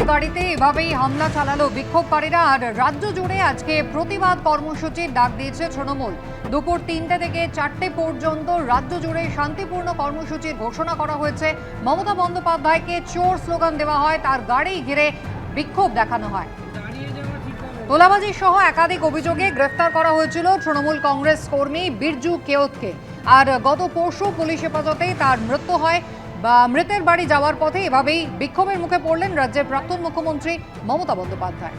গাড়িতে এভাবেই হামলা চালালো বিক্ষোভকারীরা। আর রাজ্য জুড়ে আজকে প্রতিবাদ কর্মসূচির ডাক দিয়েছে তৃণমূল। দুপুর 3টে থেকে 4টে পর্যন্ত রাজ্য জুড়ে শান্তিপূর্ণ কর্মসূচির ঘোষণা করা হয়েছে। মমতা বন্দ্যোপাধ্যায়কে চোর স্লোগান দেওয়া হয়, তার গাড়ি ঘিরে বিক্ষোভ দেখানো হয়। তোলাবাজি সহ একাধিক অভিযোগে গ্রেফতার করা হয়েছিল তৃণমূল কংগ্রেস কর্মী বিরজু কেওতকে। আর গত পরশু পুলিশ হেফাজতেই তার মৃত্যু হয়। মৃতের বাড়ি যাওয়ার পথে এভাবেই বিক্ষোভের মুখে পড়লেন রাজ্যের প্রাক্তন মুখ্যমন্ত্রী মমতা বন্দ্যোপাধ্যায়।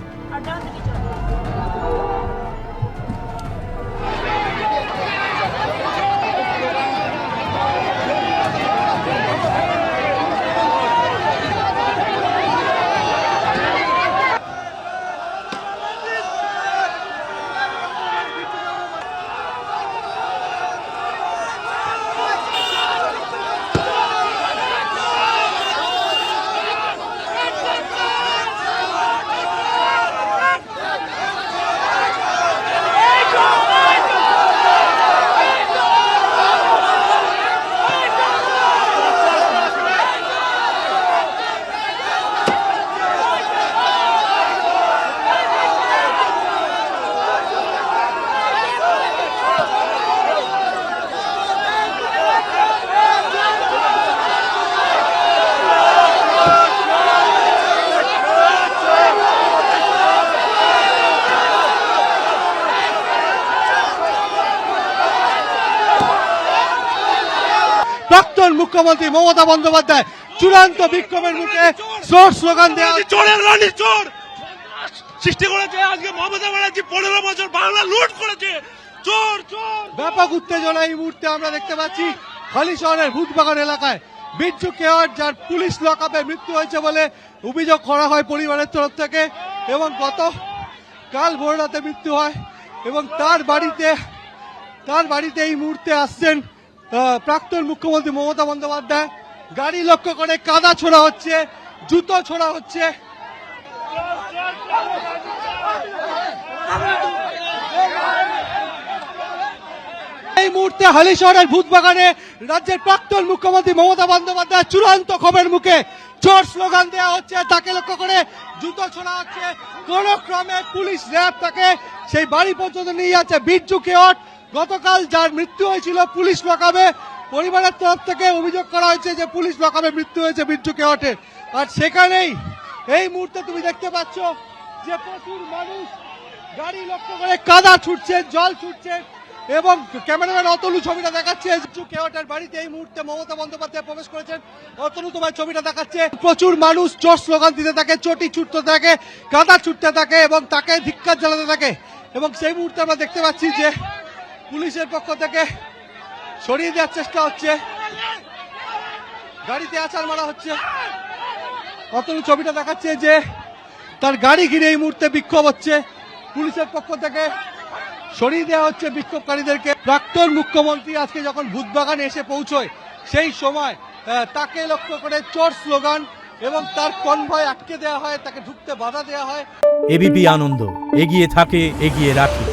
প্রাক্তন মুখ্যমন্ত্রী মমতা বন্দ্যোপাধ্যায় চূড়ান্ত বিক্ষোভের মুখে চোর স্লোগান দেওয়া। চোরের রানী চোর সৃষ্টি করেছে আজকে মমতা ব্যানার্জি। 15 বছর বাংলা লুট করেছে। চোর চোর। ব্যাপক উত্তেজনা এই মুহূর্তে আমরা দেখতে পাচ্ছি হালি শহরের ভূতবাগান এলাকায়। বিরজু কেওট, যার পুলিশ লকআপে মৃত্যু হয়েছে বলে অভিযোগ করা হয় পরিবারের তরফ থেকে, এবং কাল ভোর রাতে মৃত্যু হয়। এবং তার বাড়িতে এই মুহূর্তে আসছেন প্রাক্তন মুখ্যমন্ত্রী মমতা বন্দ্যোপাধ্যায়। গাড়ি লক্ষ্য করে কাদা ছোড়া হচ্ছে, জুতো ছোড়া হচ্ছে। এই মুহূর্তে হালি শহরের ভূতবাগানে রাজ্যের প্রাক্তন মুখ্যমন্ত্রী মমতা বন্দ্যোপাধ্যায় চূড়ান্ত ক্ষোভের মুখে চোর স্লোগান দেওয়া হচ্ছে, তাকে লক্ষ্য করে জুতো ছোড়া হচ্ছে। কোন ক্রমে পুলিশ র্যাব তাকে সেই বাড়ি পর্যন্ত নিয়ে যাচ্ছে। বিরজু কেওট গতকাল যার মৃত্যু হয়েছিল পুলিশ লকআপে, পরিবারের তরফ থেকে অভিযোগ করা হয়েছে যে পুলিশ লকআপে মৃত্যু হয়েছে বিরজু কেওটের। আর সেখানেই এই মুহূর্তে তুমি দেখতে পাচ্ছ যে প্রচুর মানুষ গাড়ি লক্ষ্য করে কাদা ছুটছে, জল ছুটছে। এবং ক্যামেরাম্যান অতনু ছবিটা দেখাচ্ছে বিরজু কেওটের বাড়িতে এই মুহূর্তে মমতা বন্দ্যোপাধ্যায় প্রবেশ করেছেন। অতনু তোমার ছবিটা দেখাচ্ছে। প্রচুর মানুষ চোর স্লোগান দিতে থাকে, চটি ছুটতে থাকে, কাদা ছুটতে থাকে এবং তাকে ধিক্কার জ্বালাতে থাকে। এবং সেই মুহূর্তে আমরা দেখতে পাচ্ছি যে পুলিশের পক্ষ থেকে সরিয়ে দেওয়ার চেষ্টা হচ্ছে, গাড়িতে আছাড় মারা হচ্ছে। অতনু ছবিটা দেখাচ্ছে যে তার গাড়ি ঘিরে এই মুহূর্তে বিক্ষোভ হচ্ছে, পুলিশের পক্ষ থেকে সরিয়ে দেওয়া হচ্ছে বিক্ষোভকারীদেরকে। প্রাক্তন মুখ্যমন্ত্রী আজকে যখন ভূতবাগানে এসে পৌঁছয় সেই সময় তাকে লক্ষ্য করে চোর স্লোগান এবং তার কনভয় আটকে দেওয়া হয়, তাকে ঢুকতে বাধা দেওয়া হয়। এবিপি আনন্দ, এগিয়ে থাকে, এগিয়ে রাখে।